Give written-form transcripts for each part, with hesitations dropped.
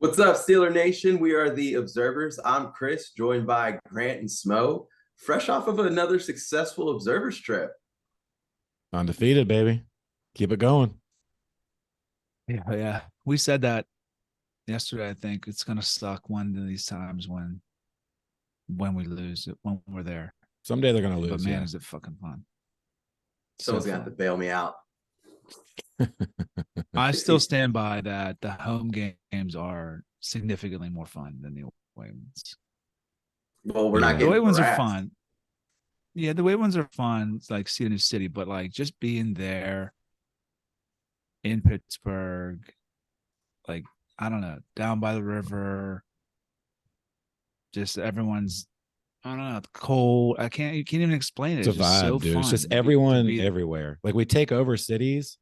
What's up, Steeler Nation? We are the Observers. I'm Chris, joined by Grant and Smo, fresh off of another successful Observers trip. Undefeated, baby. Keep it going. Yeah. We said that yesterday. I think it's gonna suck one of these times when we lose it when we're there. Someday they're gonna lose. But man, yeah. is it fucking fun. Someone's gonna have to bail me out. I still stand by that the home games are significantly more fun than the away ones. Well, we're not The getting away ones are harassed. fun. Yeah, the away ones are fun. It's like seeing a new city, but like just being there in Pittsburgh, like I don't know, down by the river. Just everyone's, I don't know, cold. You can't even explain it. It's a just vibe, so dude. fun It's just to everyone be everywhere. Like we take over cities,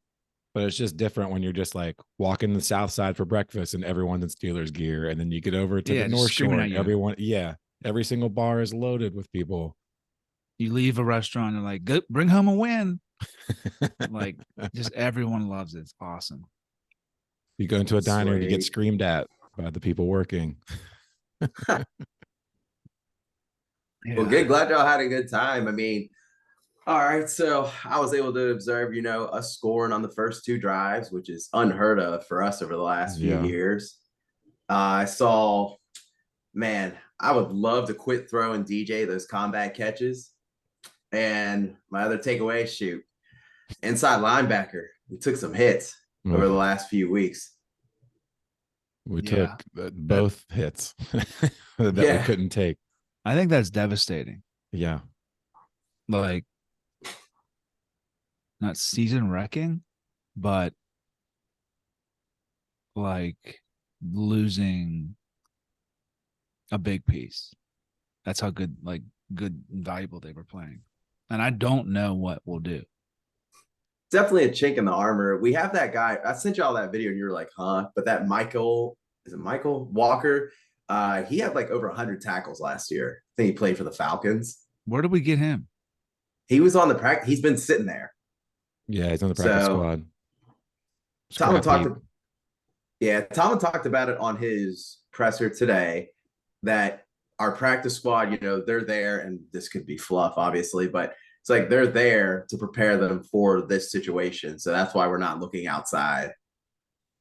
but it's just different when you're just like walking the South Side for breakfast and everyone's in Steelers gear, and then you get over to Yeah, the just North screaming Shore at and you. everyone, every single bar is loaded with people. You leave a restaurant and like, go bring home a win. Like, just everyone loves it. It's awesome. You go into a diner and you get Sweet. screamed at by the people working. Well, good. Glad y'all had a good time. I mean, all right. So I was able to observe, us scoring on the first two drives, which is unheard of for us over the last few Yeah. years. I saw, man, I would love to quit throwing DJ those combat catches. And my other takeaway, shoot, inside linebacker, we took some hits over the last few weeks. We Yeah. took both hits that we Yeah. couldn't take. I think that's devastating. Yeah. Like, not season wrecking, but like losing a big piece. That's how good and valuable they were playing. And I don't know what we'll do. Definitely a chink in the armor. We have that guy. I sent you all that video and you were like, huh? But that Michael Walker? He had like over 100 tackles last year. I think he played for the Falcons. Where did we get him? He was on the practice. He's been sitting there. Yeah, he's on the practice squad. Tomlin talked about it on his presser today that our practice squad, they're there, and this could be fluff, obviously, but it's like they're there to prepare them for this situation. So that's why we're not looking outside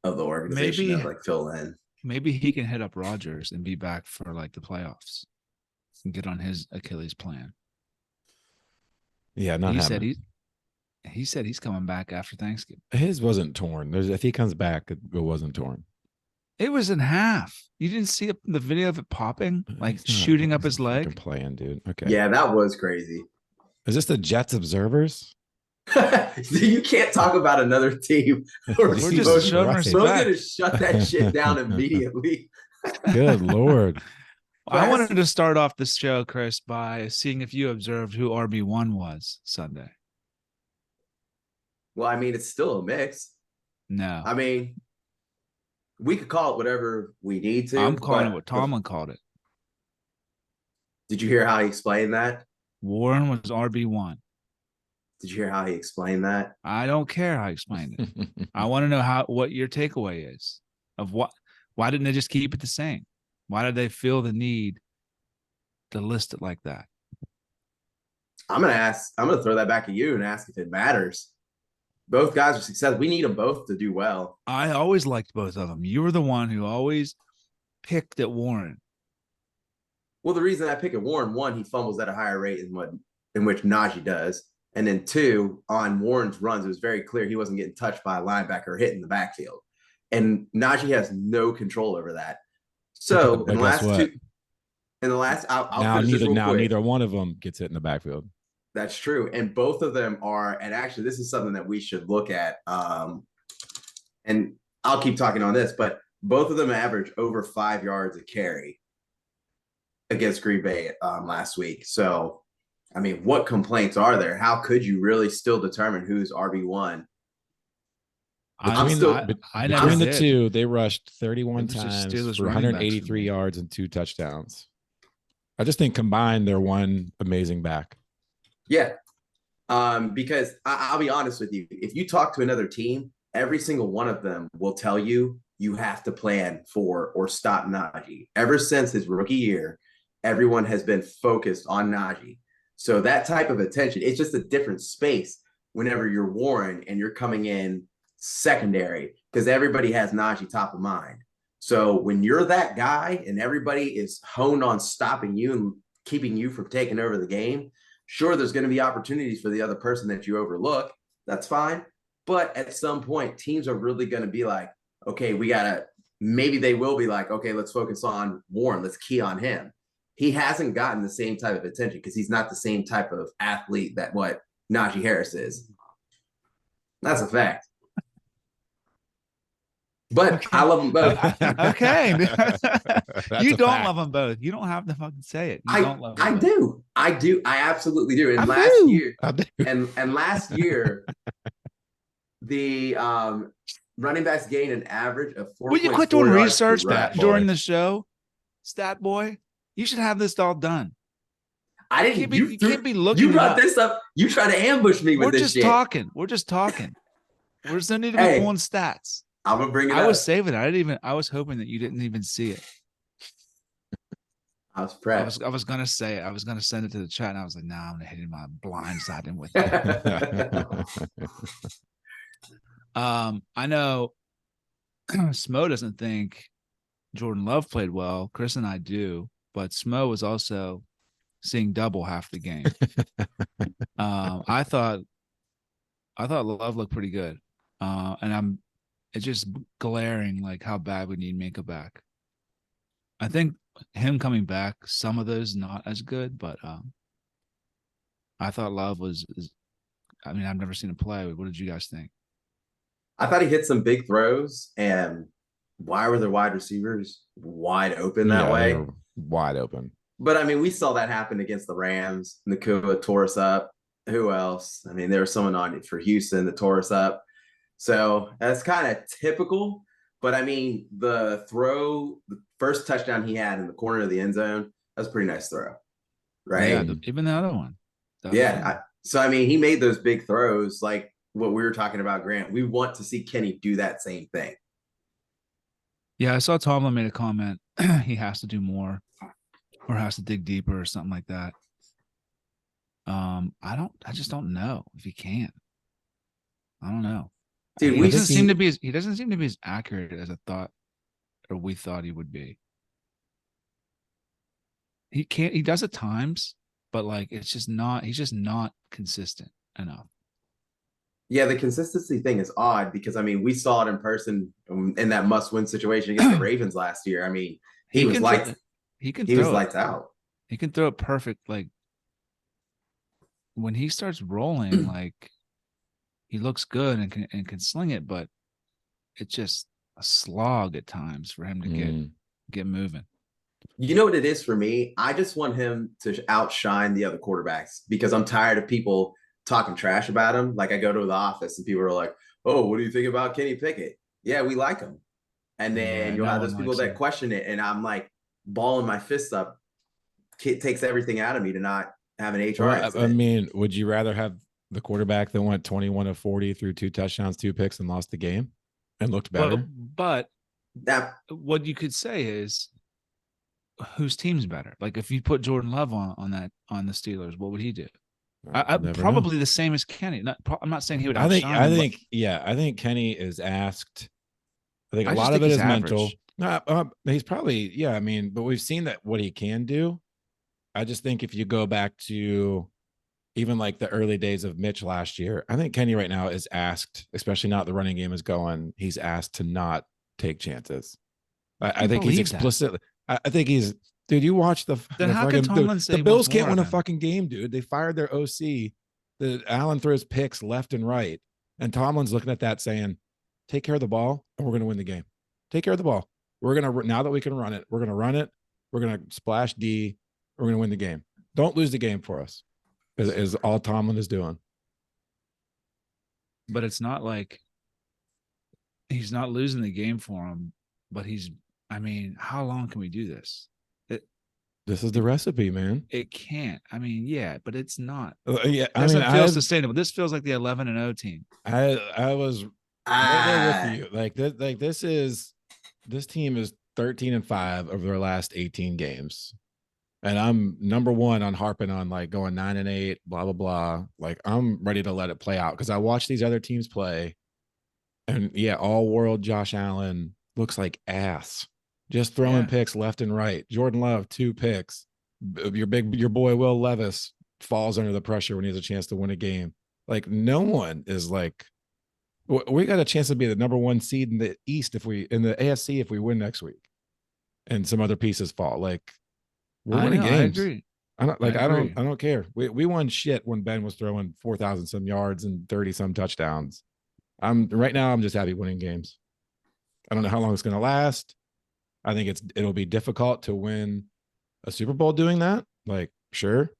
of the organization to like fill in. Maybe he can hit up Rodgers and be back for like the playoffs and get on his Achilles plan. Yeah, he said he's coming back after Thanksgiving. His wasn't torn. If he comes back, it wasn't torn. It was in half. You didn't see the video of it popping, like shooting up his leg? Playing, dude. Okay. Yeah, that was crazy. Is this the Jets Observers? You can't talk about another team. We're just showing respect. We're going to shut that shit down immediately. Good Lord. I wanted to start off this show, Chris, by seeing if you observed who RB1 was Sunday. Well, I mean, it's still a mix. No. I mean, we could call it whatever we need to. I'm calling it what Tomlin called it. Did you hear how he explained that? Warren was RB1. Did you hear how he explained that? I don't care how he explained it. I want to know what your takeaway is of why didn't they just keep it the same? Why did they feel the need to list it like that? I'm going to throw that back at you and ask if it matters. Both guys are successful. We need them both to do well. I always liked both of them. You were the one who always picked at Warren. Well, the reason I pick at Warren, one, he fumbles at a higher rate in which Najee does. And then two, on Warren's runs, it was very clear he wasn't getting touched by a linebacker or hit in the backfield. And Najee has no control over that. So in the last neither one of them gets hit in the backfield. That's true. And both of them are, and actually this is something that we should look at. And I'll keep talking on this, but both of them average over 5 yards a carry against Green Bay last week. So, I mean, what complaints are there? How could you really still determine who's RB1? Between the two, they rushed 31 times for 183 yards and 2 touchdowns. I just think combined, they're one amazing back. Yeah, because I'll be honest with you. If you talk to another team, every single one of them will tell you you have to plan for or stop Najee. Ever since his rookie year, everyone has been focused on Najee. So that type of attention, it's just a different space whenever you're Warren and you're coming in secondary because everybody has Najee top of mind. So when you're that guy and everybody is honed on stopping you and keeping you from taking over the game, sure, there's going to be opportunities for the other person that you overlook. That's fine. But at some point, teams are really going to be like, okay, maybe they will be like, okay, let's focus on Warren. Let's key on him. He hasn't gotten the same type of attention because he's not the same type of athlete that what Najee Harris is. That's a fact. But okay. I love them both. Okay. You don't love them both. You don't have to fucking say it. You don't love them both. I do. I absolutely do. And last year, the running backs gained an average of 4. Will you quit doing research during the show, stat boy? You should have this all done. I didn't. You can't be looking. You brought this up. You try to ambush me with this shit. We're just talking. We're just need to be pulling stats. I'm gonna bring it up. I was saving it. I was hoping that you didn't even see it. I was prepped. I was gonna say it. I was gonna send it to the chat, and I was like, "Nah, I'm gonna hit him my blind side him with it." I know Smo doesn't think Jordan Love played well. Chris and I do, but Smo was also seeing double half the game. I thought Love looked pretty good, and it's just glaring like how bad we need Minka back. I think him coming back, some of those not as good, but I thought Love was. I mean, I've never seen him play. What did you guys think? I thought he hit some big throws, and why were the wide receivers wide open that way? Wide open. But I mean, we saw that happen against the Rams. Nakua tore us up. Who else? I mean, there was someone on it for Houston that tore us up. So that's kind of typical. But I mean, the first touchdown he had in the corner of the end zone, that was a pretty nice throw, right? Yeah, even the other one. So I mean, he made those big throws, like what we were talking about, Grant. We want to see Kenny do that same thing. Yeah, I saw Tomlin made a comment. He has to do more, or has to dig deeper, or something like that. I just don't know if he can. I don't know. Dude, he doesn't seem to be as accurate as I thought, or we thought he would be. He does at times, but like he's just not consistent enough. Yeah, the consistency thing is odd because I mean we saw it in person in that must-win situation against the Ravens last year. I mean, he was lights out. He can throw it perfect. Like when he starts rolling, like he looks good and can sling it, but it's just a slog at times for him to get moving. You know what it is for me? I just want him to outshine the other quarterbacks because I'm tired of people talking trash about him. Like I go to the office and people are like, "Oh, what do you think about Kenny Pickett?" Yeah, we like him. And then you'll have those people that question it, and I'm like balling my fists up. It takes everything out of me to not have an HR. I mean, would you rather have the quarterback that went 21 of 40 through 2 touchdowns, 2 picks, and lost the game and looked better? But what you could say is, whose team's better? Like if you put Jordan Love on the Steelers, what would he do? I probably the same as Kenny. I'm not saying he would. I think Kenny is asked. I think a lot of it is mental. He's probably I mean, but we've seen that what he can do. I just think if you go back to even like the early days of Mitch last year, I think Kenny right now is asked, especially now the running game is going. He's asked to not take chances. I think he's explicitly. I think he's. Dude, you watch the Bills can't win a fucking game, dude. They fired their OC. Allen throws picks left and right. And Tomlin's looking at that saying, take care of the ball and we're going to win the game. Take care of the ball. Now that we can run it, we're going to run it. We're going to splash D. We're going to win the game. Don't lose the game for us is all Tomlin is doing. But it's not like he's not losing the game for him, but how long can we do this? This is the recipe, man. It can't. I mean, yeah, but it's not. It feels sustainable. This feels like the 11-0 team. I was right there with you. Like this is this team is 13-5 over their last 18 games. And I'm number one on harping on like going 9-8, blah, blah, blah. Like I'm ready to let it play out because I watch these other teams play. And yeah, all world Josh Allen looks like ass. Just throwing picks left and right. Jordan Love, 2 picks. Your boy Will Levis falls under the pressure when he has a chance to win a game. Like no one is like, we got a chance to be the number 1 seed in the East in the AFC if we win next week, and some other pieces fall. Like we're winning games. I agree. I don't care. We won shit when Ben was throwing 4,000 some yards and 30 some touchdowns. Right now I'm just happy winning games. I don't know how long it's going to last. I think it'll be difficult to win a Super Bowl doing that. Like sure,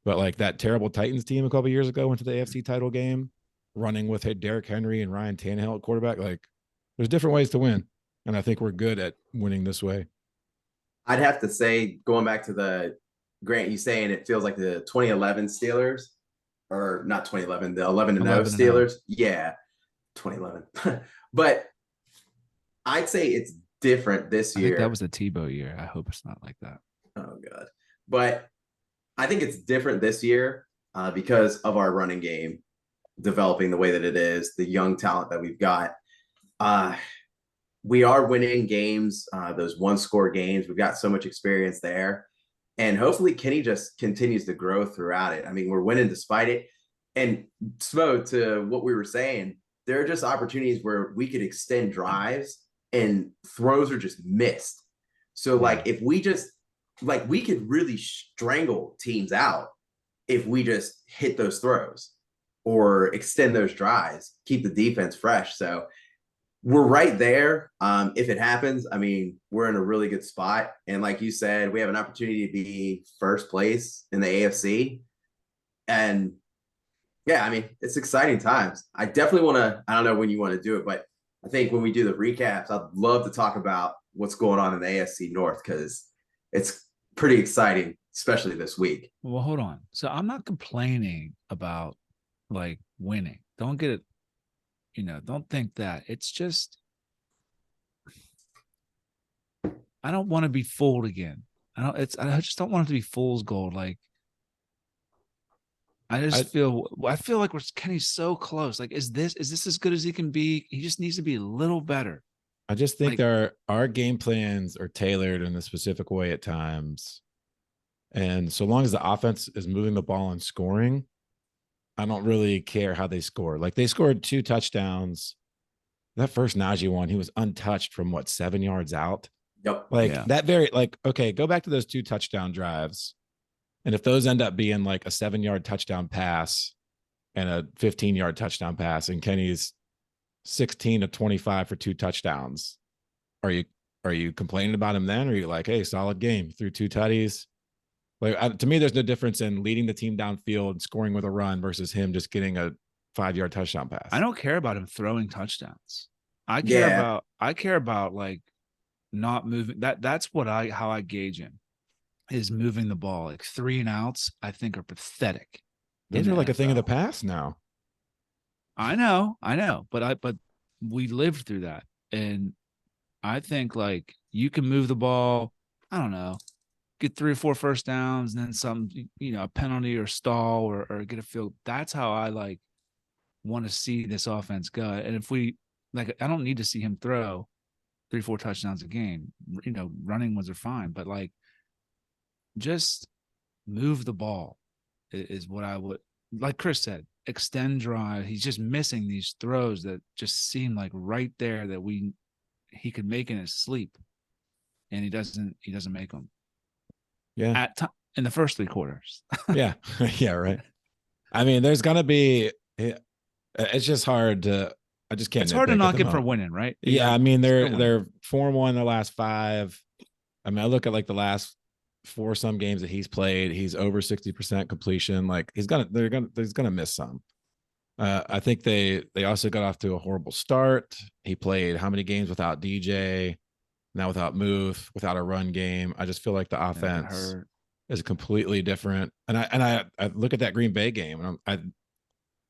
but like that terrible Titans team a couple years ago went to the AFC title game, running with Derrick Henry and Ryan Tannehill at quarterback. Like there's different ways to win. And I think we're good at winning this way. I'd have to say, going back to the Grant, you saying it feels like the 2011 Steelers, or not 2011, the 11-0 Steelers. Yeah, 2011. But I'd say it's different this year. I think that was the Tebow year. I hope it's not like that. Oh, God. But I think it's different this year because of our running game developing the way that it is, the young talent that we've got. We are winning games, those 1-score games. We've got so much experience there. And hopefully Kenny just continues to grow throughout it. I mean, we're winning despite it. And Smo, to what we were saying, there are just opportunities where we could extend drives and throws are just missed. So like if we just like we could really strangle teams out if we just hit those throws or extend those drives, keep the defense fresh. So we're right there. If it happens, I mean, we're in a really good spot. And like you said, we have an opportunity to be first place in the AFC. And yeah, I mean, it's exciting times. I definitely want to, I don't know when you want to do it, but I think when we do the recaps, I'd love to talk about what's going on in the AFC North because it's pretty exciting, especially this week. Well, hold on. So I'm not complaining about like winning. Don't get it. Don't think that. It's just, I don't want to be fooled again. I just don't want it to be fool's gold. Like, I feel like Kenny's so close. Like, is this as good as he can be? He just needs to be a little better. I just think our game plans are tailored in a specific way at times. And so long as the offense is moving the ball and scoring, I don't really care how they score. Like they scored 2 touchdowns. That first Najee one, he was untouched from 7 yards out. Yep. Okay, go back to those 2 touchdown drives. And if those end up being like a 7-yard touchdown pass and a 15-yard touchdown pass and Kenny's 16 to 25 for 2 touchdowns, are you complaining about him then? Or are you like, hey, solid game, threw 2 tutties? Like to me, there's no difference in leading the team downfield, scoring with a run versus him just getting a 5-yard touchdown pass. I don't care about him throwing touchdowns. I care about like not moving. That's how I gauge him is moving the ball. Like 3 and outs, I think are pathetic. Those are like a thing of the past now. I know, but we lived through that, and I think like you can move the ball. I don't know. Get 3 or 4 first downs and then some, a penalty or stall or get a field. That's how I like want to see this offense go. And if we I don't need to see him throw 3, 4 touchdowns a game. Running ones are fine, but like just move the ball is what I would, like Chris said, extend drive. He's just missing these throws that just seem like right there that he could make in his sleep, and he doesn't make them. Yeah. In the first 3 quarters. Yeah. Yeah. Right. I mean, there's going to be, it's just hard to, I just can't. It's hard to knock it for winning, right? Yeah. I mean, they're 4-1 the last 5. I mean, I look at like the last 4 some games that he's played, he's over 60% completion. Like he's going to miss some. I think they also got off to a horrible start. He played how many games without DJ? Now without Muth, without a run game. I just feel like the offense is completely different. And I look at that Green Bay game, and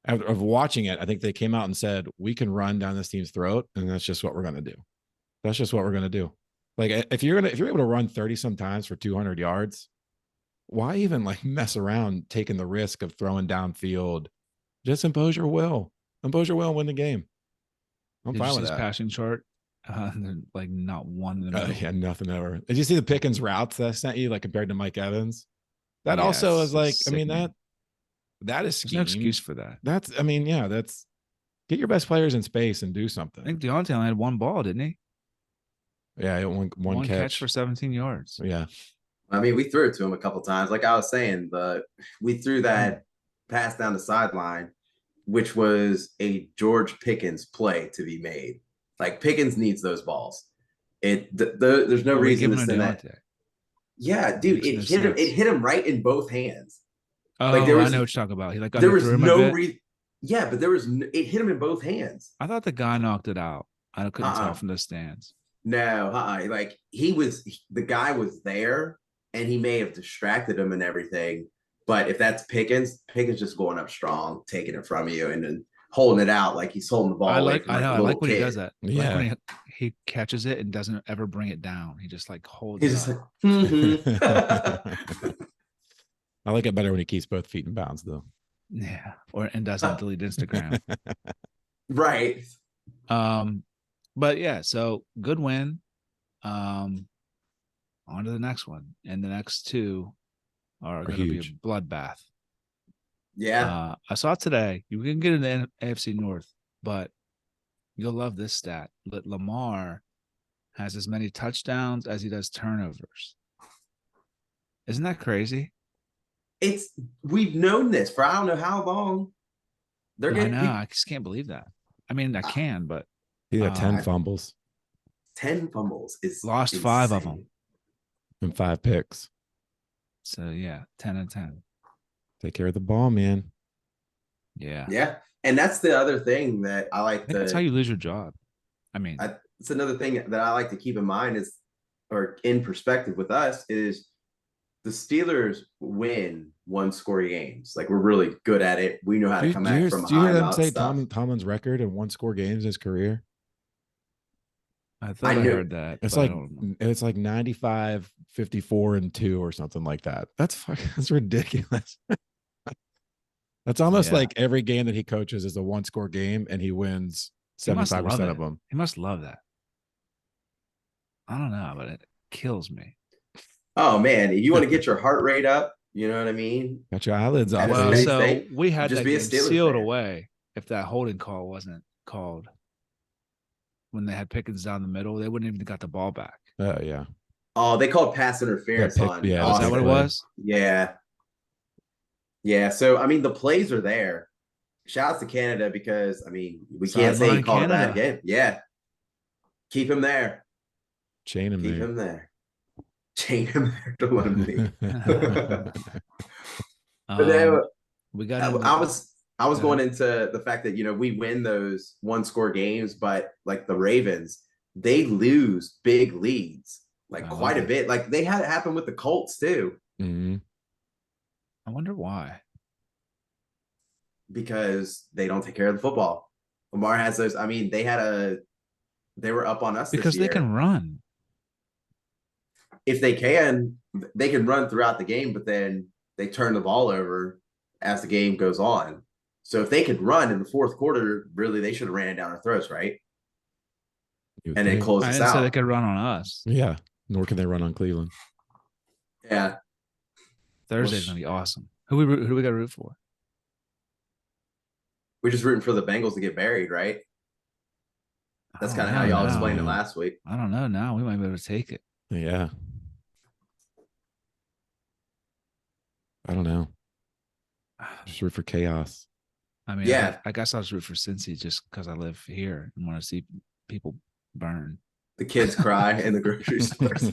of watching it, I think they came out and said, we can run down this team's throat, and that's just what we're going to do. That's just what we're gonna do. Like if you're able to run 30 sometimes for 200 yards, why even like mess around taking the risk of throwing downfield? Just impose your will. Impose your will and win the game. I'm Did you fine see with his that. passing chart? Like not one in the middle. Yeah, nothing ever. Did you see the Pickens routes that I sent you, like compared to Mike Evans? That also is like, I mean, that is There's no excuse for that. That's, I mean, yeah, that's get your best players in space and do something. I think Deontay only had one ball, didn't he? Yeah, one catch for 17 yards. Yeah. I mean, we threw it to him a couple times. Like I was saying, we threw that pass down the sideline, which was a George Pickens play to be made. Like Pickens needs those balls. There's no reason to send that. Yeah, dude, it hit him. It hit him right in both hands. Oh, like I know what you're talking about. He like there was no reason. Yeah, but it hit him in both hands. I thought the guy knocked it out. I couldn't tell from the stands. No, like the guy was there, and he may have distracted him and everything. But if that's Pickens just going up strong, taking it from you, and then holding it out like he's holding the ball. I like when he does that. Yeah, like when he catches it and doesn't ever bring it down. He just like holds it. Like, I like it better when he keeps both feet in bounds, though. Yeah, and doesn't delete Instagram. Right. But yeah, so good win. On to the next one, and the next two are going to be a bloodbath. Yeah. I saw today. You can get in the AFC North, but you'll love this stat. But Lamar has as many touchdowns as he does turnovers. Isn't that crazy? We've known this for I don't know how long. I just can't believe that. I mean, I can, but he got 10 fumbles. 10 fumbles is lost insane. 5 of them and 5 picks. So yeah, 10 and 10. Take care of the ball, man. Yeah, and that's the other thing that I like. That's how you lose your job. I mean, it's another thing that I like to keep in mind or in perspective with us is the Steelers win 1-score games. Like we're really good at it. We know how to come back from behind. Do you hear them say Tomlin's record in 1-score games in his career? I thought I heard that. It's like 95, 54, and 2 or something like that. That's ridiculous. That's almost like every game that he coaches is a 1-score game, and he wins 75% of them. He must love that. I don't know, but it kills me. Oh man, you want to get your heart rate up? You know what I mean? Got your eyelids off. Well, so we had just that sealed away if that holding call wasn't called. When they had Pickens down the middle, they wouldn't even got the ball back. Oh yeah. Oh, they called pass interference on. Yeah, is that what it was? Yeah. Yeah. So I mean, the plays are there. Shouts to Canada because I mean we can't say he called a bad game. Yeah. Keep him there. Chain him there. Keep him there. Chain him there. Don't let him leave. But then, we got. I was going into the fact that, we win those 1-score games, but like the Ravens, they lose big leads, like quite a bit. Like they had it happen with the Colts too. Mm-hmm. I wonder why. Because they don't take care of the football. Lamar has those. I mean, they were up on us because they can run. If they can run throughout the game, but then they turn the ball over as the game goes on. So if they could run in the fourth quarter, really, they should have ran it down our throats, right? And then close us out. So they could run on us. Yeah. Nor can they run on Cleveland. Yeah. Thursday's going to be awesome. Who do we got to root for? We're just rooting for the Bengals to get buried, right? That's kind of how y'all explained it last week. I don't know. Now we might be able to take it. Yeah. I don't know. Just root for chaos. I mean, yeah. I guess I'll just root for Cincy just because I live here and want to see people burn. The kids cry in the grocery stores.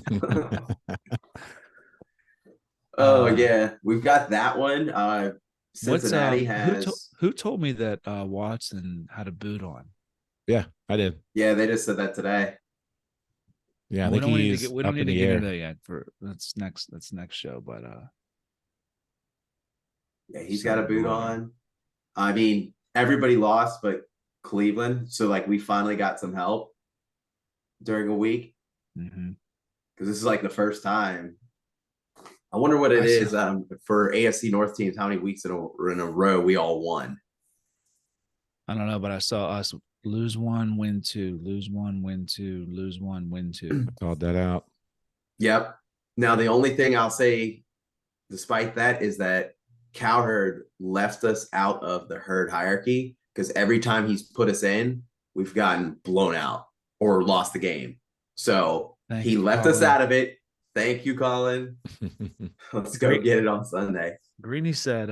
Oh, yeah. We've got that one. Cincinnati has... Who told me that Watson had a boot on? Yeah, I did. Yeah, they just said that today. Yeah, I think we don't need to get into that yet. That's next show, but yeah, he's got a boot on. I mean, everybody lost but Cleveland, so like we finally got some help. during a week. Mm-hmm. Because this is like the first time. I wonder what it is for AFC North teams. How many weeks in a row we all won? I don't know, but I saw us lose one, win two, lose one, win two, lose one, win two. I called that out. Yep. Now the only thing I'll say, despite that, is that Cowherd left us out of the herd hierarchy because every time he's put us in, we've gotten blown out or lost the game. So he left us out of it. Thank you, Colin. Let's go get it on Sunday. Greeny said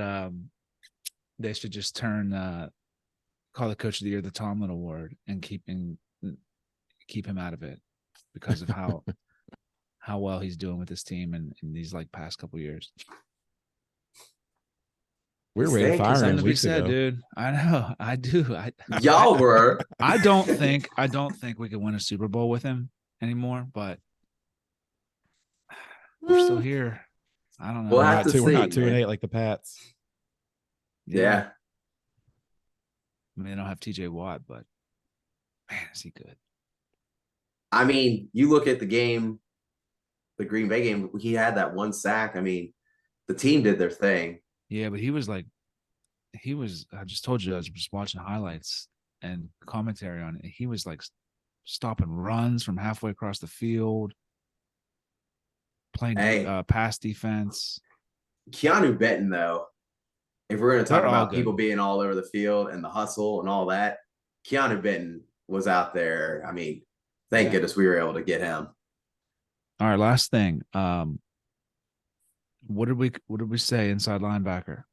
they should just call the coach of the year the Tomlin Award and keep him out of it because of how well he's doing with this team in these like past couple years. We were ready to fire him weeks ago, dude. I know. I do. Y'all were. I don't think we could win a Super Bowl with him anymore, but we're still here. I don't know. We'll have to see, we're not 2-8 like the Pats. Yeah. I mean, they don't have TJ Watt, but man, is he good. I mean, you look at the game, the Green Bay game, he had that one sack. I mean, the team did their thing. Yeah, but I just told you, I was just watching highlights and commentary on it. He was like stopping runs from halfway across the field, playing pass defense. Keanu Benton, though, if we're going to talk about people being all over the field and the hustle and all that, Keanu Benton was out there. I mean, thank goodness we were able to get him. All right, last thing. What did we say inside linebacker?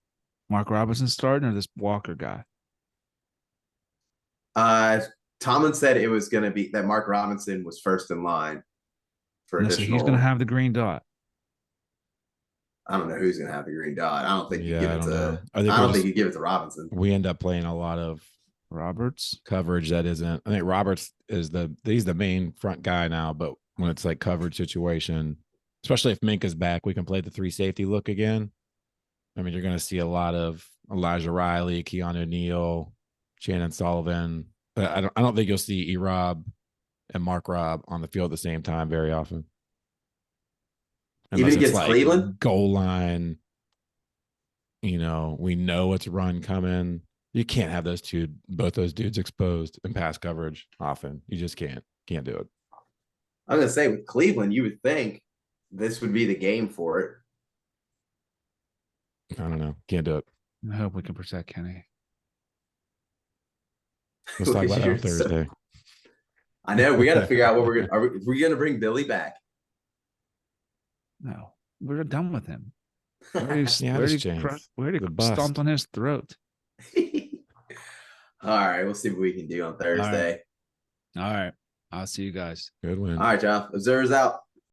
Mark Robinson starting or this Walker guy? Tomlin said it was going to be that Mark Robinson was first in line for additional. So he's going to have the green dot. I don't know who's going to have the green dot. I don't think you give it to. I don't think you give it to Robinson. We end up playing a lot of Roberts coverage that isn't. I think Roberts is he's the main front guy now, but when it's like coverage situation, especially if Minka's back, we can play the 3 safety look again. I mean, you're going to see a lot of Elijah Riley, Keanu Neal, Shannon Sullivan. But I don't think you'll see E-Rob and Mark Robb on the field at the same time very often. Unless even against Cleveland? Goal line, we know it's run coming. You can't have both those dudes exposed in pass coverage often. You just can't do it. I'm going to say with Cleveland, you would think this would be the game for it. I don't know. Can't do it. I hope we can protect Kenny. Let's talk about it on Thursday. I know. We got to figure out what we're going to. Are we going to bring Billy back? No, we're done with him. We already stomped on his throat. All right, we'll see what we can do on Thursday. All right. I'll see you guys. Good win. All right, y'all. Observers out.